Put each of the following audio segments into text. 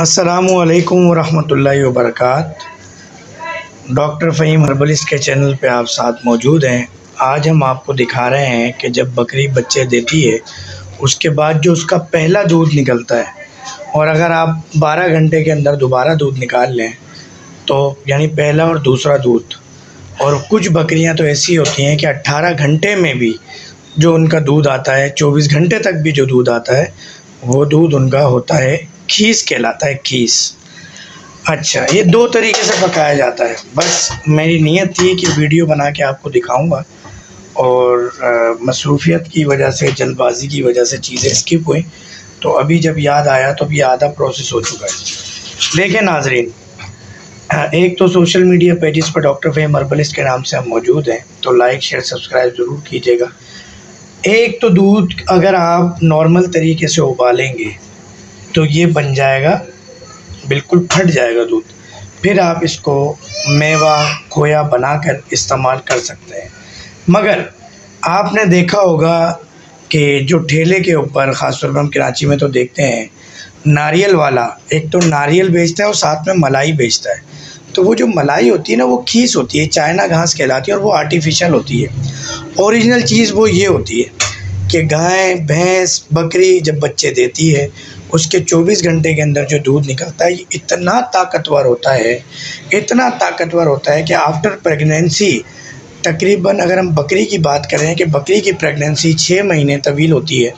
अस्सलामुअलैकुम वरहमतुल्लाहि वबरकात। Doctor Faheem herbalist के चैनल पे आप साथ मौजूद हैं। आज हम आपको दिखा रहे हैं कि जब बकरी बच्चे देती है उसके बाद जो उसका पहला दूध निकलता है, और अगर आप 12 घंटे के अंदर दोबारा दूध निकाल लें तो यानी पहला और दूसरा दूध। और कुछ बकरियां तो ऐसी होती हैं कि 18 घंटे में भी जो उनका दूध आता है, 24 घंटे तक भी जो दूध आता है, वो दूध उनका होता है खीस कहलाता है, खीस। अच्छा, ये 2 तरीके से पकाया जाता है। बस मेरी नीयत थी कि वीडियो बना के आपको दिखाऊंगा, और मसरूफियत की वजह से, जल्दबाजी की वजह से चीज़ें स्किप हुई, तो अभी जब याद आया तो अभी आधा प्रोसेस हो चुका है। देखिए नाजरीन, एक तो सोशल मीडिया पेजेस पर डॉक्टर फ़हीम हर्बलिस्ट के नाम से हम मौजूद हैं, तो लाइक शेयर सब्सक्राइब ज़रूर कीजिएगा। एक तो दूध अगर आप नॉर्मल तरीके से उबालेंगे तो ये बन जाएगा, बिल्कुल फट जाएगा दूध। फिर आप इसको मेवा खोया बनाकर इस्तेमाल कर सकते हैं। मगर आपने देखा होगा कि जो ठेले के ऊपर, ख़ासतौर पर हम कराची में तो देखते हैं, नारियल वाला एक तो नारियल बेचता है और साथ में मलाई बेचता है। तो वो जो मलाई होती है ना, वो खीस होती है, चाइना घास कहलाती है, और वो आर्टिफिशियल होती है। ओरिजिनल चीज़ वो ये होती है कि गाय, भैंस, बकरी जब बच्चे देती है उसके 24 घंटे के अंदर जो दूध निकलता है, ये इतना ताकतवर होता है, इतना ताकतवर होता है कि आफ्टर प्रेगनेंसी, तकरीबन अगर हम बकरी की बात करें कि बकरी की प्रेगनेंसी 6 महीने तवील होती है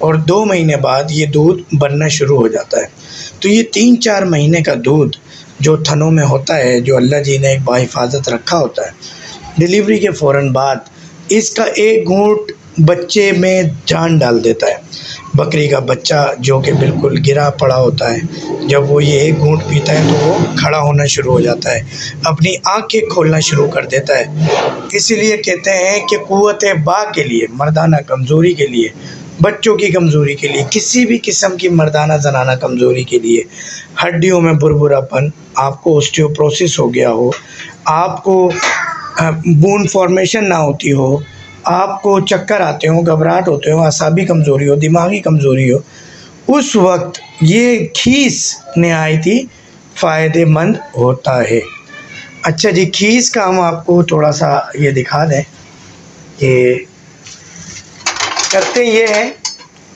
और 2 महीने बाद ये दूध बनना शुरू हो जाता है। तो ये 3-4 महीने का दूध जो थनों में होता है, जो अल्लाह जी ने एक बाहिफाजत रखा होता है, डिलीवरी के फ़ौरन बाद इसका एक घूंट बच्चे में जान डाल देता है। बकरी का बच्चा जो कि बिल्कुल गिरा पड़ा होता है, जब वो ये एक घूंट पीता है तो वो खड़ा होना शुरू हो जाता है, अपनी आंखें खोलना शुरू कर देता है। इसीलिए कहते हैं कि क़ुव्वत बा के लिए, मर्दाना कमज़ोरी के लिए, बच्चों की कमज़ोरी के लिए, किसी भी किस्म की मर्दाना जनाना कमज़ोरी के लिए, हड्डियों में बुरबुरापन, आपको ऑस्टियोपोरोसिस हो गया हो, आपको बोन फॉर्मेशन ना होती हो, आपको चक्कर आते हो, घबराहट होते हो, असाबी कमज़ोरी हो, दिमागी कमज़ोरी हो, उस वक्त ये खीस नहायत ही फ़ायदेमंद होता है। अच्छा जी, खीस का हम आपको थोड़ा सा ये दिखा दें कि करते ये है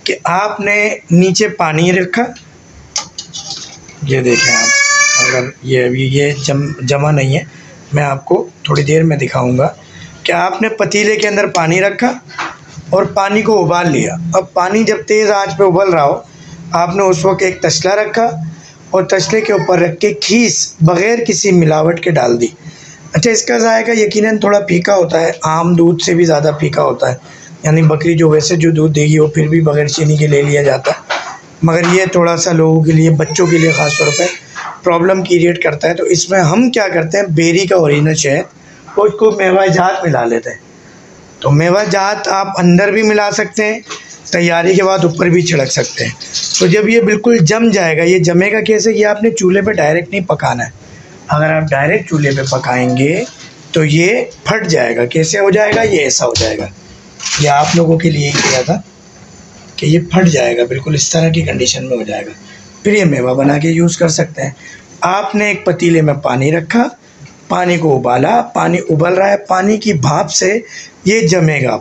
कि आपने नीचे पानी रखा, ये देखें आप, अगर ये अभी ये जमा नहीं है, मैं आपको थोड़ी देर में दिखाऊंगा कि आपने पतीले के अंदर पानी रखा और पानी को उबाल लिया। अब पानी जब तेज़ आंच पे उबल रहा हो, आपने उस वक्त एक तसला रखा और तसले के ऊपर रख के खीस बग़ैर किसी मिलावट के डाल दी। अच्छा, इसका जायका यकीनन थोड़ा फीका होता है, आम दूध से भी ज़्यादा फीका होता है, यानी बकरी जो वैसे जो दूध देगी वो फिर भी बग़ैर चीनी के ले लिया जाता है, मगर ये थोड़ा सा लोगों के लिए, बच्चों के लिए ख़ास तौर पर प्रॉब्लम क्रिएट करता है। तो इसमें हम क्या करते हैं, बेरी का ओरिजिनल शहद, उसको मेवा जात मिला लेते हैं। तो मेवा जात आप अंदर भी मिला सकते हैं, तैयारी के बाद ऊपर भी छिड़क सकते हैं। तो जब ये बिल्कुल जम जाएगा, ये जमेगा कैसे, ये आपने चूल्हे पे डायरेक्ट नहीं पकाना है। अगर आप डायरेक्ट चूल्हे पे पकाएंगे तो ये फट जाएगा। कैसे हो जाएगा, ये ऐसा हो जाएगा, ये आप लोगों के लिए किया था कि ये फट जाएगा, बिल्कुल इस तरह की कंडीशन में हो जाएगा। फिर ये मेवा बना के यूज़ कर सकते हैं। आपने एक पतीले में पानी रखा, पानी को उबाला, पानी उबल रहा है, पानी की भाप से ये जमेगा,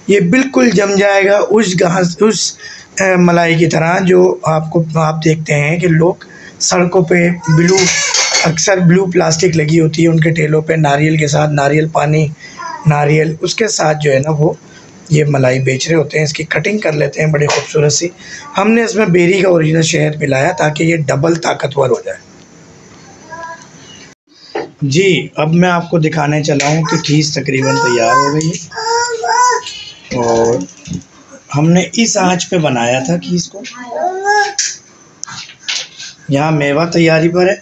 ये बिल्कुल जम जाएगा उस घास, उस मलाई की तरह जो आप देखते हैं कि लोग सड़कों पे अक्सर ब्लू प्लास्टिक लगी होती है उनके ठेलों पे, नारियल के साथ, नारियल पानी, नारियल उसके साथ जो है ना वो ये मलाई बेच रहे होते हैं। इसकी कटिंग कर लेते हैं बड़ी खूबसूरत सी। हमने इसमें बेरी का ओरिजिनल शहद मिलाया ताकि ये डबल ताकतवर हो जाए। जी, अब मैं आपको दिखाने चला हूँ कि खीस तकरीबन तैयार हो गई है, और हमने इस आंच पे बनाया था खीस को। यहाँ मेवा तैयारी पर है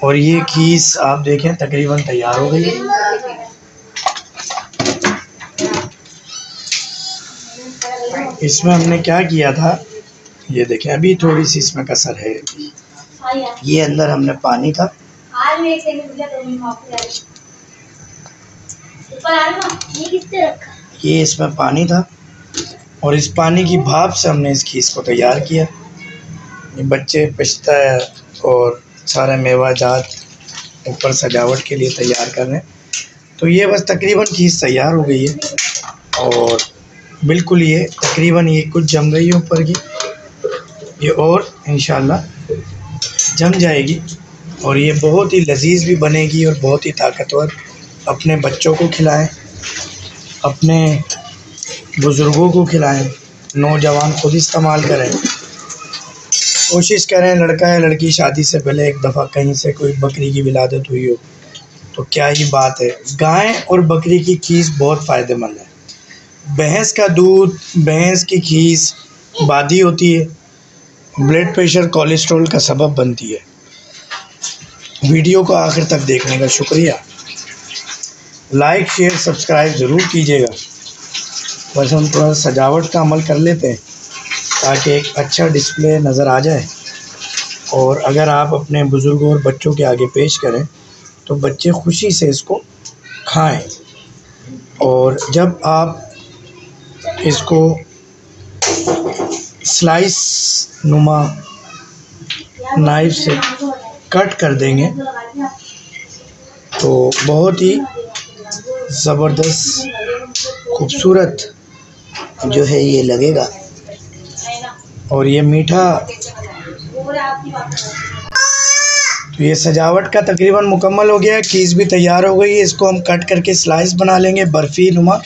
और ये खीस आप देखें तकरीबन तैयार हो गई है। इसमें हमने क्या किया था, ये देखें, अभी थोड़ी सी इसमें कसर है। ये अंदर हमने पानी था, ये इसमें पानी था, और इस पानी की भाप से हमने इस खीस को तैयार किया। ये बच्चे पिस्ता और सारे मेवा जात ऊपर सजावट के लिए तैयार कर रहे हैं। तो ये बस तकरीबन खीर तैयार हो गई है और बिल्कुल ये तकरीबन ये कुछ जम गई है ऊपर की, ये और इंशाल्लाह जम जाएगी और ये बहुत ही लजीज भी बनेगी और बहुत ही ताकतवर। अपने बच्चों को खिलाएं, अपने बुज़ुर्गों को खिलाएं, नौजवान खुद इस्तेमाल करें। कोशिश करें, लड़का है लड़की शादी से पहले एक दफ़ा कहीं से कोई बकरी की विलादत हुई हो तो क्या ही बात है। गाय और बकरी की खीस बहुत फ़ायदेमंद है। भैंस का दूध, भैंस की खीस बादी होती है, ब्लड प्रेशर कोलेस्ट्रॉल का सबब बनती है। वीडियो को आखिर तक देखने का शुक्रिया। लाइक शेयर सब्सक्राइब ज़रूर कीजिएगा। बस हम थोड़ा सजावट का अमल कर लेते हैं ताकि एक अच्छा डिस्प्ले नज़र आ जाए और अगर आप अपने बुज़ुर्गों और बच्चों के आगे पेश करें तो बच्चे खुशी से इसको खाएं। और जब आप इसको स्लाइस नुमा नाइफ से कट कर देंगे तो बहुत ही ज़बरदस्त खूबसूरत जो है ये लगेगा। और ये मीठा, तो ये सजावट का तकरीबन मुकम्मल हो गया है। खीस भी तैयार हो गई है। इसको हम कट करके स्लाइस बना लेंगे बर्फ़ी नुमा।